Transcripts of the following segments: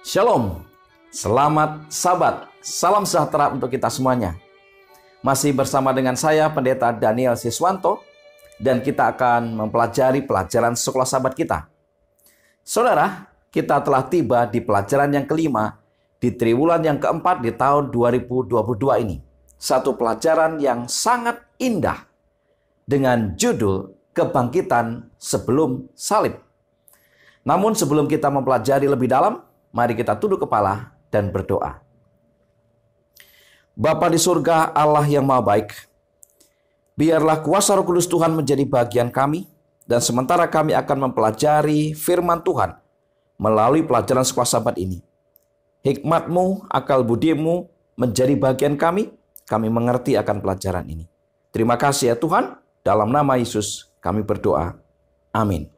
Shalom, selamat Sabat, salam sejahtera untuk kita semuanya. Masih bersama dengan saya, Pendeta Daniel Siswanto, dan kita akan mempelajari pelajaran sekolah Sabat kita. Saudara, kita telah tiba di pelajaran yang kelima di triwulan yang keempat di tahun 2022 ini. Satu pelajaran yang sangat indah dengan judul Kebangkitan Sebelum Salib. Namun sebelum kita mempelajari lebih dalam, mari kita tunduk kepala dan berdoa. Bapa di surga, Allah yang Maha Baik, biarlah kuasa Roh Kudus Tuhan menjadi bagian kami, dan sementara kami akan mempelajari firman Tuhan melalui pelajaran sekolah Sabat ini. Hikmat-Mu, akal budi-Mu menjadi bagian kami mengerti akan pelajaran ini. Terima kasih ya Tuhan, dalam nama Yesus kami berdoa. Amin.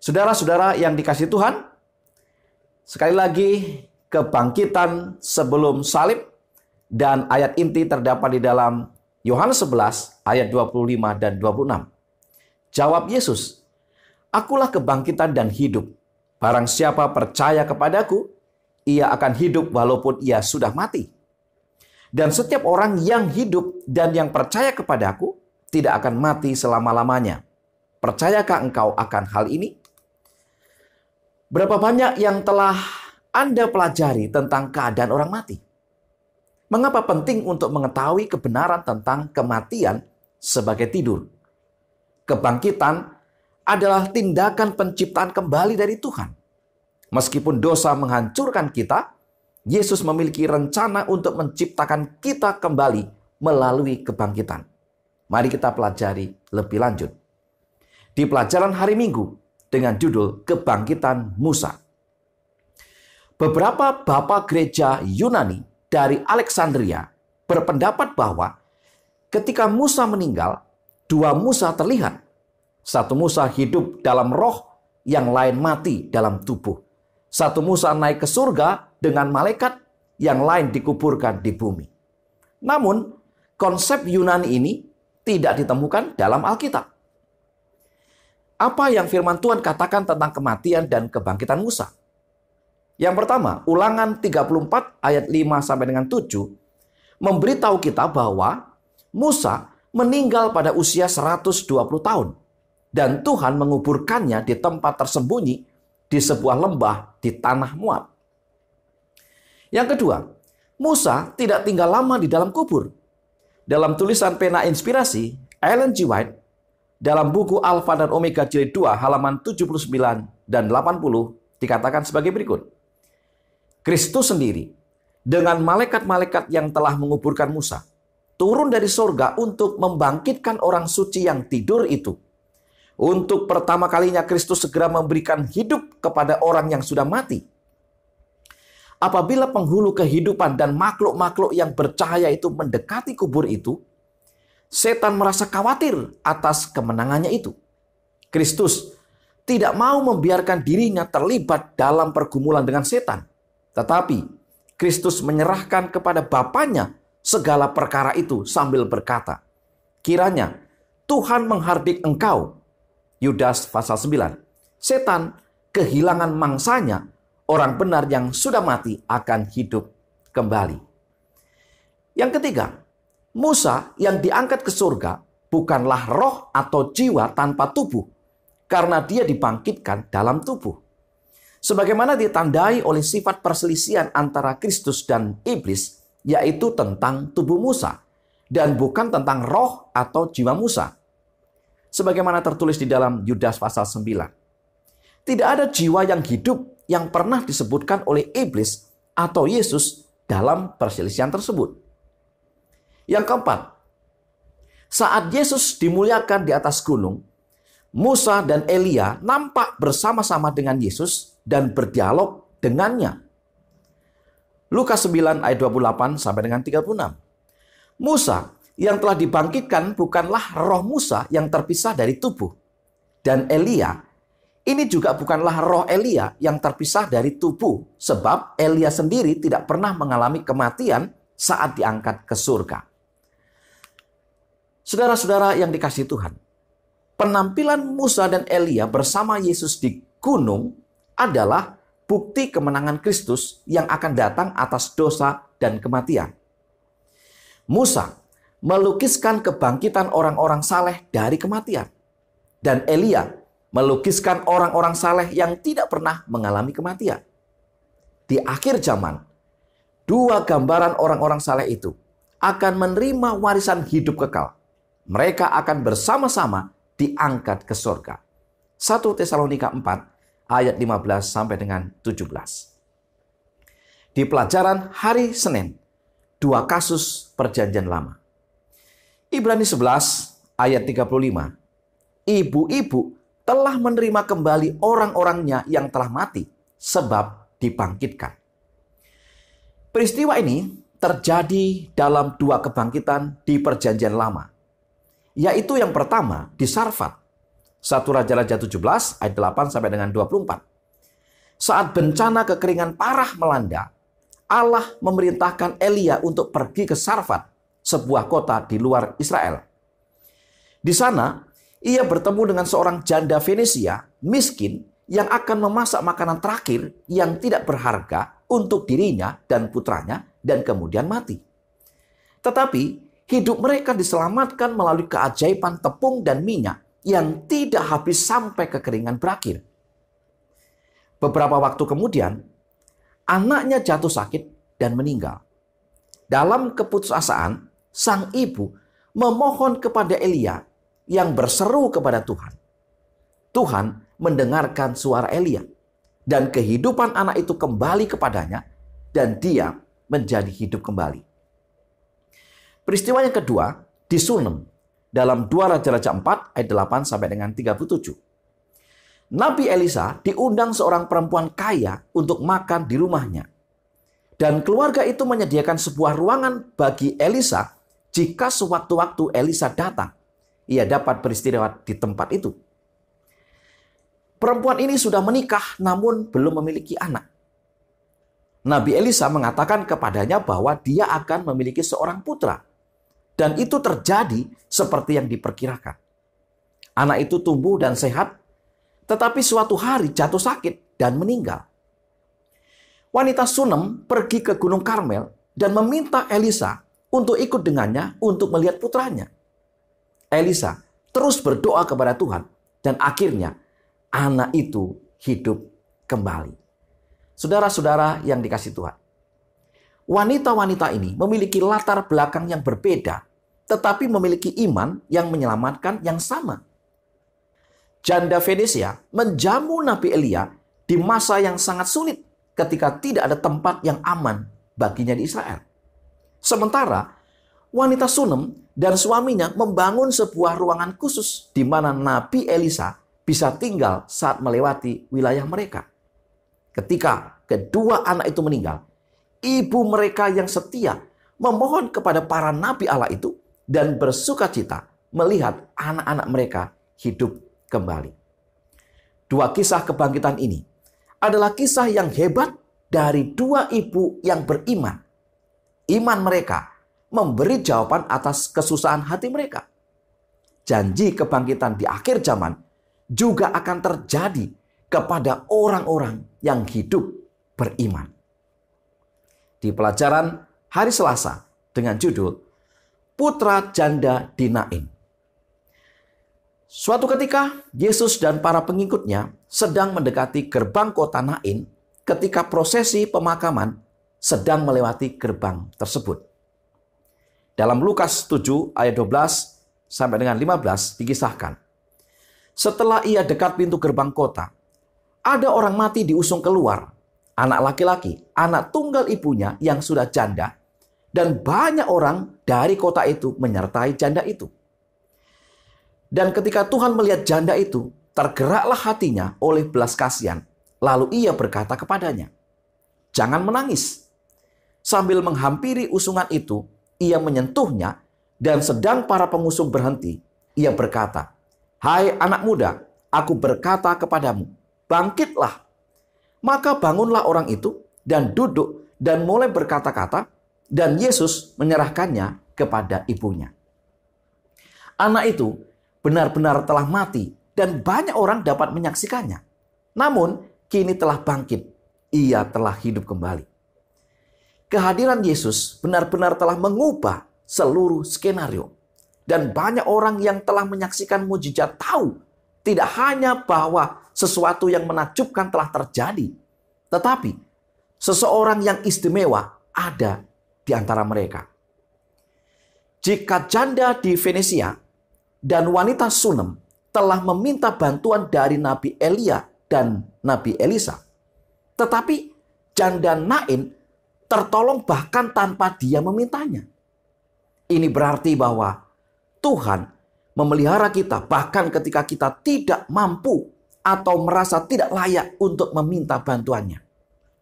Saudara-saudara yang dikasihi Tuhan, sekali lagi, kebangkitan sebelum salib, dan ayat inti terdapat di dalam Yohanes 11 ayat 25 dan 26. Jawab Yesus, "Akulah kebangkitan dan hidup. Barang siapa percaya kepadaku, ia akan hidup walaupun ia sudah mati. Dan setiap orang yang hidup dan yang percaya kepadaku tidak akan mati selama-lamanya. Percayakah engkau akan hal ini?" Berapa banyak yang telah Anda pelajari tentang keadaan orang mati? Mengapa penting untuk mengetahui kebenaran tentang kematian sebagai tidur? Kebangkitan adalah tindakan penciptaan kembali dari Tuhan. Meskipun dosa menghancurkan kita, Yesus memiliki rencana untuk menciptakan kita kembali melalui kebangkitan. Mari kita pelajari lebih lanjut. Di pelajaran hari Minggu, dengan judul Kebangkitan Musa. Beberapa bapak gereja Yunani dari Alexandria berpendapat bahwa ketika Musa meninggal, dua Musa terlihat. Satu Musa hidup dalam roh, yang lain mati dalam tubuh. Satu Musa naik ke surga dengan malaikat, yang lain dikuburkan di bumi. Namun, konsep Yunani ini tidak ditemukan dalam Alkitab. Apa yang firman Tuhan katakan tentang kematian dan kebangkitan Musa? Yang pertama, Ulangan 34 ayat 5 sampai dengan 7 memberitahu kita bahwa Musa meninggal pada usia 120 tahun dan Tuhan menguburkannya di tempat tersembunyi di sebuah lembah di tanah Moab. Yang kedua, Musa tidak tinggal lama di dalam kubur. Dalam tulisan pena inspirasi Ellen G. White dalam buku Alfa dan Omega jilid 2 halaman 79 dan 80 dikatakan sebagai berikut. Kristus sendiri dengan malaikat-malaikat yang telah menguburkan Musa turun dari sorga untuk membangkitkan orang suci yang tidur itu. Untuk pertama kalinya Kristus segera memberikan hidup kepada orang yang sudah mati. Apabila penghulu kehidupan dan makhluk-makhluk yang bercahaya itu mendekati kubur itu, setan merasa khawatir atas kemenangannya itu. Kristus tidak mau membiarkan dirinya terlibat dalam pergumulan dengan setan. Tetapi Kristus menyerahkan kepada Bapanya segala perkara itu sambil berkata, "Kiranya Tuhan menghardik engkau." Yudas pasal 9. Setan kehilangan mangsanya, orang benar yang sudah mati akan hidup kembali. Yang ketiga, Musa yang diangkat ke surga bukanlah roh atau jiwa tanpa tubuh, karena dia dibangkitkan dalam tubuh. Sebagaimana ditandai oleh sifat perselisihan antara Kristus dan iblis, yaitu tentang tubuh Musa, dan bukan tentang roh atau jiwa Musa. Sebagaimana tertulis di dalam Yudas pasal 9. Tidak ada jiwa yang hidup yang pernah disebutkan oleh iblis atau Yesus dalam perselisihan tersebut. Yang keempat, saat Yesus dimuliakan di atas gunung, Musa dan Elia nampak bersama-sama dengan Yesus dan berdialog dengannya. Lukas 9 ayat 28 sampai dengan 36. Musa yang telah dibangkitkan bukanlah roh Musa yang terpisah dari tubuh. Dan Elia, ini juga bukanlah roh Elia yang terpisah dari tubuh, sebab Elia sendiri tidak pernah mengalami kematian saat diangkat ke surga. Saudara-saudara yang dikasihi Tuhan, penampilan Musa dan Elia bersama Yesus di gunung adalah bukti kemenangan Kristus yang akan datang atas dosa dan kematian. Musa melukiskan kebangkitan orang-orang saleh dari kematian. Dan Elia melukiskan orang-orang saleh yang tidak pernah mengalami kematian. Di akhir zaman, dua gambaran orang-orang saleh itu akan menerima warisan hidup kekal. Mereka akan bersama-sama diangkat ke surga. 1 Tesalonika 4 ayat 15 sampai dengan 17. Di pelajaran hari Senin, dua kasus perjanjian lama. Ibrani 11 ayat 35. Ibu-ibu telah menerima kembali orang-orangnya yang telah mati sebab dibangkitkan. Peristiwa ini terjadi dalam dua kebangkitan di perjanjian lama. Yaitu yang pertama di Sarfat. 1 Raja-Raja 17 ayat 8 sampai dengan 24. Saat bencana kekeringan parah melanda, Allah memerintahkan Elia untuk pergi ke Sarfat, sebuah kota di luar Israel. Di sana, ia bertemu dengan seorang janda Venesia miskin yang akan memasak makanan terakhir yang tidak berharga untuk dirinya dan putranya dan kemudian mati. Tetapi hidup mereka diselamatkan melalui keajaiban tepung dan minyak yang tidak habis sampai kekeringan berakhir. Beberapa waktu kemudian, anaknya jatuh sakit dan meninggal. Dalam keputusasaan, sang ibu memohon kepada Elia yang berseru kepada Tuhan. Tuhan mendengarkan suara Elia dan kehidupan anak itu kembali kepadanya dan dia menjadi hidup kembali. Peristiwa yang kedua di Sunem dalam 2 Raja-Raja 4 ayat 8 sampai dengan 37. Nabi Elisa diundang seorang perempuan kaya untuk makan di rumahnya. Dan keluarga itu menyediakan sebuah ruangan bagi Elisa jika sewaktu-waktu Elisa datang. Ia dapat beristirahat di tempat itu. Perempuan ini sudah menikah namun belum memiliki anak. Nabi Elisa mengatakan kepadanya bahwa dia akan memiliki seorang putra. Dan itu terjadi seperti yang diperkirakan. Anak itu tumbuh dan sehat, tetapi suatu hari jatuh sakit dan meninggal. Wanita Sunem pergi ke Gunung Karmel dan meminta Elisa untuk ikut dengannya untuk melihat putranya. Elisa terus berdoa kepada Tuhan dan akhirnya anak itu hidup kembali. Saudara-saudara yang dikasihi Tuhan, wanita-wanita ini memiliki latar belakang yang berbeda, tetapi memiliki iman yang menyelamatkan yang sama. Janda Venesia menjamu Nabi Elia di masa yang sangat sulit ketika tidak ada tempat yang aman baginya di Israel. Sementara wanita Sunem dan suaminya membangun sebuah ruangan khusus di mana Nabi Elisa bisa tinggal saat melewati wilayah mereka. Ketika kedua anak itu meninggal, ibu mereka yang setia memohon kepada para nabi Allah itu dan bersukacita melihat anak-anak mereka hidup kembali. Dua kisah kebangkitan ini adalah kisah yang hebat dari dua ibu yang beriman. Iman mereka memberi jawaban atas kesusahan hati mereka. Janji kebangkitan di akhir zaman juga akan terjadi kepada orang-orang yang hidup beriman. Di pelajaran hari Selasa dengan judul Putra Janda di Nain. Suatu ketika Yesus dan para pengikutnya sedang mendekati gerbang kota Nain ketika prosesi pemakaman sedang melewati gerbang tersebut. Dalam Lukas 7 ayat 12 sampai dengan 15 dikisahkan. Setelah ia dekat pintu gerbang kota, ada orang mati diusung keluar, anak laki-laki, anak tunggal ibunya yang sudah janda, dan banyak orang dari kota itu menyertai janda itu. Dan ketika Tuhan melihat janda itu, tergeraklah hatinya oleh belas kasihan. Lalu ia berkata kepadanya, "Jangan menangis." Sambil menghampiri usungan itu, ia menyentuhnya, dan sedang para pengusung berhenti, ia berkata, "Hai anak muda, aku berkata kepadamu, bangkitlah." Maka bangunlah orang itu dan duduk dan mulai berkata-kata, dan Yesus menyerahkannya kepada ibunya. Anak itu benar-benar telah mati dan banyak orang dapat menyaksikannya. Namun kini telah bangkit ia telah hidup kembali. Kehadiran Yesus benar-benar telah mengubah seluruh skenario. Dan banyak orang yang telah menyaksikan mujizat tahu tidak hanya bahwa sesuatu yang menakjubkan telah terjadi, tetapi seseorang yang istimewa ada di antara mereka. Jika janda di Venesia dan wanita Sunem telah meminta bantuan dari Nabi Elia dan Nabi Elisa, tetapi janda Nain tertolong bahkan tanpa dia memintanya. Ini berarti bahwa Tuhan memelihara kita bahkan ketika kita tidak mampu atau merasa tidak layak untuk meminta bantuannya.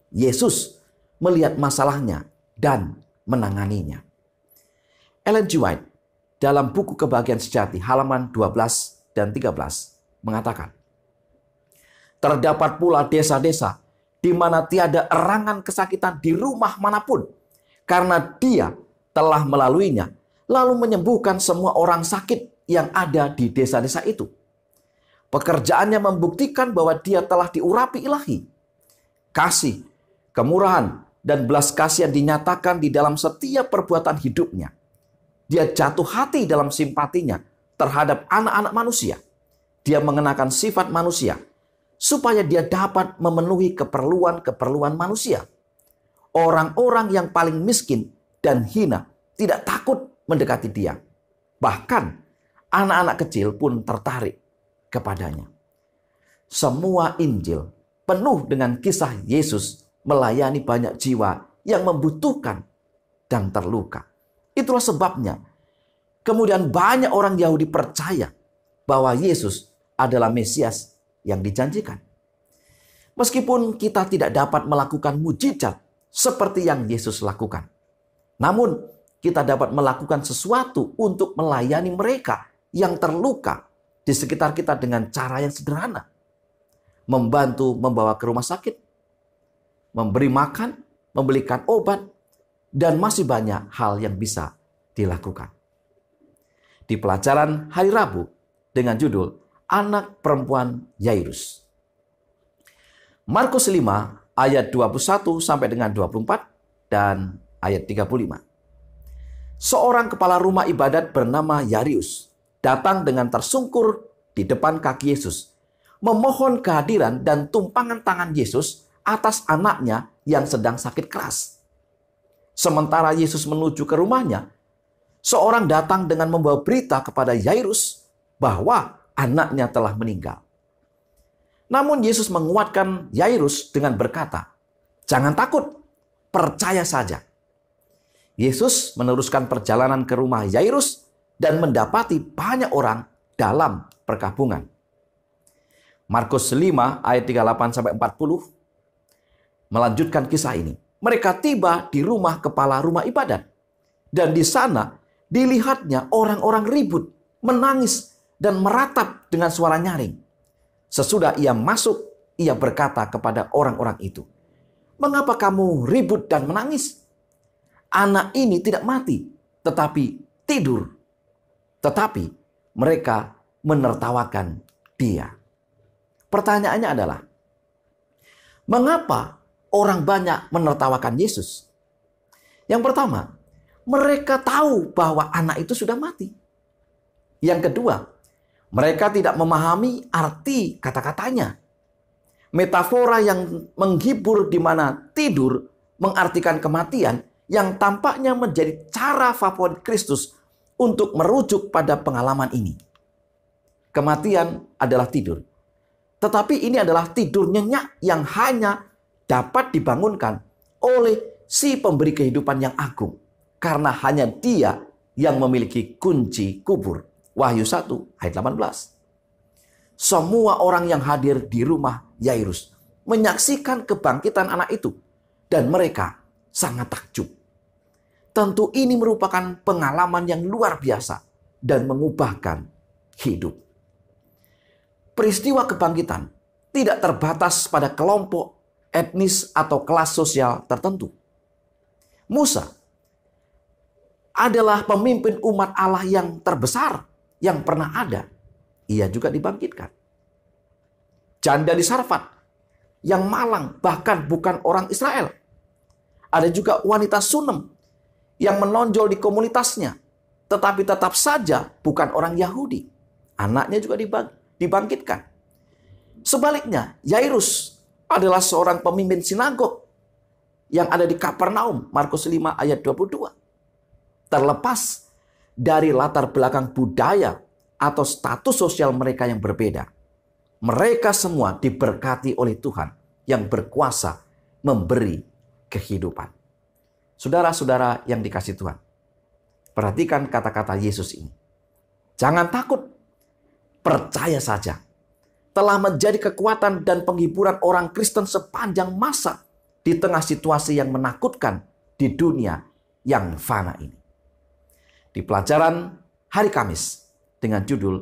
Yesus melihat masalahnya dan menanganinya. Ellen G. White dalam buku Kebahagiaan Sejati halaman 12 dan 13 mengatakan, terdapat pula desa-desa di mana tiada erangan kesakitan di rumah manapun, karena dia telah melaluinya, lalu menyembuhkan semua orang sakit yang ada di desa-desa itu. Pekerjaannya membuktikan bahwa dia telah diurapi ilahi. Kasih, kemurahan, dan belas kasihan dinyatakan di dalam setiap perbuatan hidupnya. Dia jatuh hati dalam simpatinya terhadap anak-anak manusia. Dia mengenakan sifat manusia supaya dia dapat memenuhi keperluan-keperluan manusia. Orang-orang yang paling miskin dan hina tidak takut mendekati dia. Bahkan anak-anak kecil pun tertarik kepadanya. Semua Injil penuh dengan kisah Yesus melayani banyak jiwa yang membutuhkan dan terluka. Itulah sebabnya kemudian banyak orang Yahudi percaya bahwa Yesus adalah Mesias yang dijanjikan. Meskipun kita tidak dapat melakukan mujizat seperti yang Yesus lakukan, namun kita dapat melakukan sesuatu untuk melayani mereka yang terluka di sekitar kita dengan cara yang sederhana. Membantu membawa ke rumah sakit, memberi makan, membelikan obat, dan masih banyak hal yang bisa dilakukan. Di pelajaran hari Rabu dengan judul Anak Perempuan Yairus. Markus 5 ayat 21 sampai dengan 24 dan ayat 35. Seorang kepala rumah ibadat bernama Yairus datang dengan tersungkur di depan kaki Yesus, memohon kehadiran dan tumpangan tangan Yesus atas anaknya yang sedang sakit keras. Sementara Yesus menuju ke rumahnya, seorang datang dengan membawa berita kepada Yairus bahwa anaknya telah meninggal. Namun Yesus menguatkan Yairus dengan berkata, "Jangan takut, percaya saja." Yesus meneruskan perjalanan ke rumah Yairus dan mendapati banyak orang dalam perkabungan. Markus 5 ayat 38 sampai 40 melanjutkan kisah ini. Mereka tiba di rumah kepala rumah ibadat, dan di sana dilihatnya orang-orang ribut, menangis, dan meratap dengan suara nyaring. Sesudah ia masuk, ia berkata kepada orang-orang itu, "Mengapa kamu ribut dan menangis? Anak ini tidak mati, tetapi tidur." Tetapi mereka menertawakan dia. Pertanyaannya adalah, mengapa orang banyak menertawakan Yesus? Yang pertama, mereka tahu bahwa anak itu sudah mati. Yang kedua, mereka tidak memahami arti kata-katanya. Metafora yang menghibur di mana tidur mengartikan kematian yang tampaknya menjadi cara favorit Kristus untuk merujuk pada pengalaman ini. Kematian adalah tidur. Tetapi ini adalah tidur nyenyak yang hanya dapat dibangunkan oleh si pemberi kehidupan yang agung. Karena hanya dia yang memiliki kunci kubur. Wahyu 1 ayat 18. Semua orang yang hadir di rumah Yairus menyaksikan kebangkitan anak itu. Dan mereka sangat takjub. Tentu ini merupakan pengalaman yang luar biasa dan mengubahkan hidup. Peristiwa kebangkitan tidak terbatas pada kelompok, etnis, atau kelas sosial tertentu. Musa adalah pemimpin umat Allah yang terbesar yang pernah ada. Ia juga dibangkitkan. Janda di Sarfat yang malang, bahkan bukan orang Israel. Ada juga wanita Sunem yang menonjol di komunitasnya, tetapi tetap saja bukan orang Yahudi. Anaknya juga dibangkitkan. Sebaliknya, Yairus adalah seorang pemimpin sinagog yang ada di Kapernaum, Markus 5 ayat 22. Terlepas dari latar belakang budaya atau status sosial mereka yang berbeda, mereka semua diberkati oleh Tuhan yang berkuasa memberi kehidupan. Saudara-saudara yang dikasihi Tuhan, perhatikan kata-kata Yesus ini. Jangan takut, percaya saja. Telah menjadi kekuatan dan penghiburan orang Kristen sepanjang masa di tengah situasi yang menakutkan di dunia yang fana ini. Di pelajaran hari Kamis dengan judul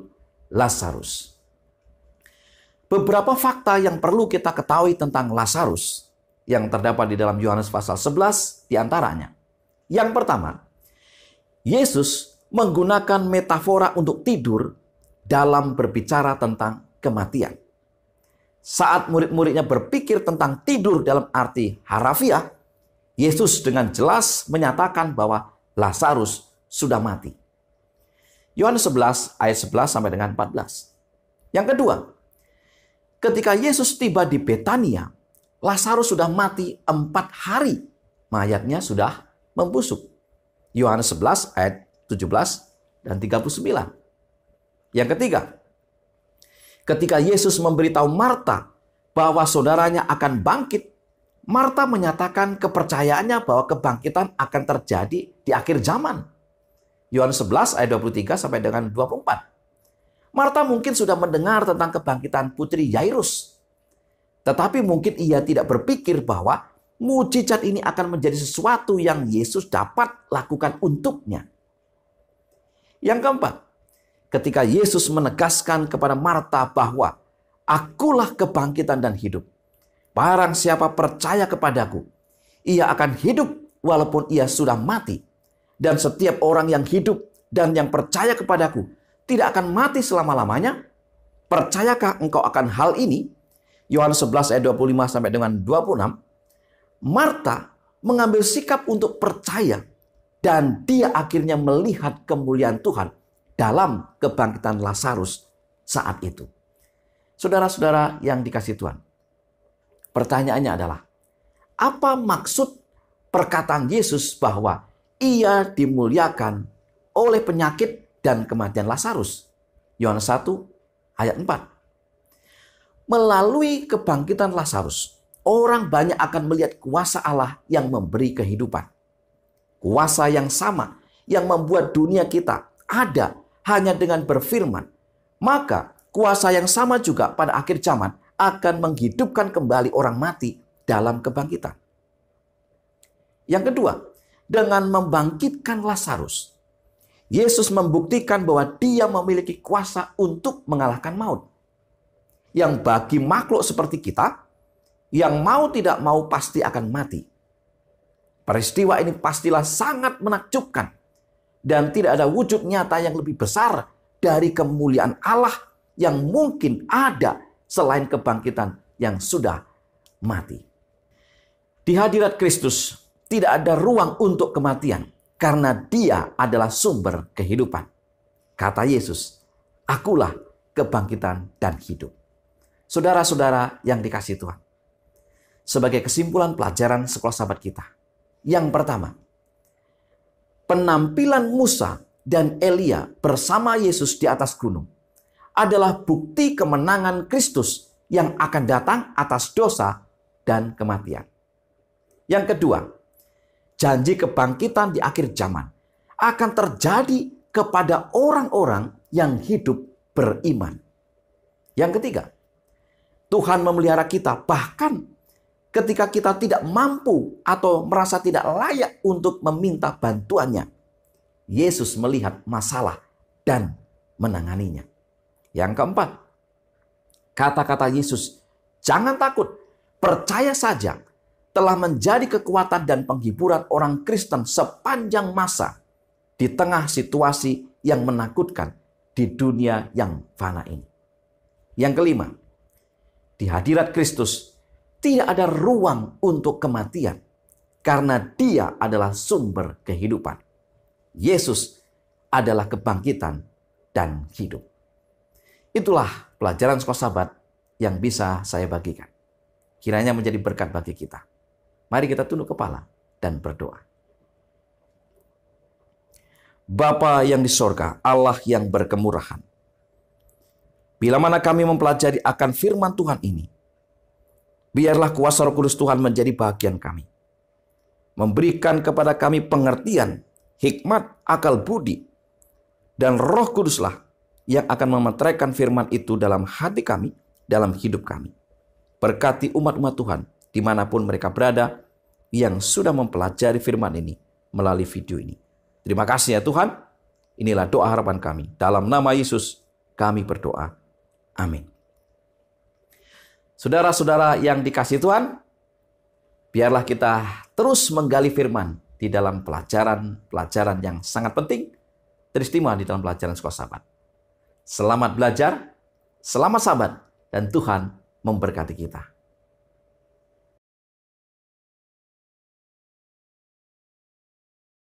Lazarus. Beberapa fakta yang perlu kita ketahui tentang Lazarus yang terdapat di dalam Yohanes pasal 11 diantaranya. Yang pertama, Yesus menggunakan metafora untuk tidur dalam berbicara tentang kematian. Saat murid-muridnya berpikir tentang tidur dalam arti harafiah, Yesus dengan jelas menyatakan bahwa Lazarus sudah mati. Yohanes 11 ayat 11 sampai dengan 14. Yang kedua, ketika Yesus tiba di Betania, Lazarus sudah mati 4 hari. Mayatnya sudah membusuk. Yohanes 11 ayat 17 dan 39. Yang ketiga, ketika Yesus memberitahu Marta bahwa saudaranya akan bangkit, Marta menyatakan kepercayaannya bahwa kebangkitan akan terjadi di akhir zaman. Yohanes 11 ayat 23 sampai dengan 24. Marta mungkin sudah mendengar tentang kebangkitan putri Yairus. Tetapi mungkin ia tidak berpikir bahwa mujizat ini akan menjadi sesuatu yang Yesus dapat lakukan untuknya. Yang keempat, ketika Yesus menegaskan kepada Marta bahwa akulah kebangkitan dan hidup. Barang siapa percaya kepadaku, ia akan hidup walaupun ia sudah mati. Dan setiap orang yang hidup dan yang percaya kepadaku tidak akan mati selama-lamanya. Percayakah engkau akan hal ini? Yohanes 11 ayat 25 sampai dengan 26. Marta mengambil sikap untuk percaya dan dia akhirnya melihat kemuliaan Tuhan dalam kebangkitan Lazarus saat itu. Saudara-saudara yang dikasihi Tuhan, pertanyaannya adalah, apa maksud perkataan Yesus bahwa ia dimuliakan oleh penyakit dan kematian Lazarus? Yohanes 1 ayat 4. Melalui kebangkitan Lazarus, orang banyak akan melihat kuasa Allah yang memberi kehidupan. Kuasa yang sama yang membuat dunia kita ada hanya dengan berfirman. Maka kuasa yang sama juga pada akhir zaman akan menghidupkan kembali orang mati dalam kebangkitan. Yang kedua, dengan membangkitkan Lazarus, Yesus membuktikan bahwa dia memiliki kuasa untuk mengalahkan maut. Yang bagi makhluk seperti kita, yang mau tidak mau pasti akan mati. Peristiwa ini pastilah sangat menakjubkan. Dan tidak ada wujud nyata yang lebih besar dari kemuliaan Allah yang mungkin ada selain kebangkitan yang sudah mati. Di hadirat Kristus tidak ada ruang untuk kematian karena Dia adalah sumber kehidupan. Kata Yesus, akulah kebangkitan dan hidup. Saudara-saudara yang dikasihi Tuhan, sebagai kesimpulan pelajaran sekolah sahabat kita, yang pertama, penampilan Musa dan Elia bersama Yesus di atas gunung adalah bukti kemenangan Kristus yang akan datang atas dosa dan kematian. Yang kedua, janji kebangkitan di akhir zaman akan terjadi kepada orang-orang yang hidup beriman. Yang ketiga, Tuhan memelihara kita bahkan ketika kita tidak mampu atau merasa tidak layak untuk meminta bantuannya. Yesus melihat masalah dan menanganinya. Yang keempat, kata-kata Yesus, jangan takut, percaya saja, telah menjadi kekuatan dan penghiburan orang Kristen sepanjang masa di tengah situasi yang menakutkan di dunia yang fana ini. Yang kelima, di hadirat Kristus, Tidak ada ruang untuk kematian karena Dia adalah sumber kehidupan. Yesus adalah kebangkitan dan hidup. Itulah pelajaran Sekolah Sabat yang bisa saya bagikan. Kiranya menjadi berkat bagi kita. Mari kita tunduk kepala dan berdoa. Bapa yang di sorga, Allah yang berkemurahan. Bila mana kami mempelajari akan firman Tuhan ini, biarlah kuasa Roh Kudus Tuhan menjadi bagian kami. Memberikan kepada kami pengertian, hikmat, akal budi, dan Roh Kuduslah yang akan memeteraikan firman itu dalam hati kami, dalam hidup kami. Berkati umat-umat Tuhan dimanapun mereka berada yang sudah mempelajari firman ini melalui video ini. Terima kasih ya Tuhan. Inilah doa harapan kami. Dalam nama Yesus kami berdoa. Amin. Saudara-saudara yang dikasihi Tuhan, biarlah kita terus menggali firman di dalam pelajaran yang sangat penting, teristimewa di dalam pelajaran Sekolah Sabat. Selamat belajar, selamat sabat, dan Tuhan memberkati kita.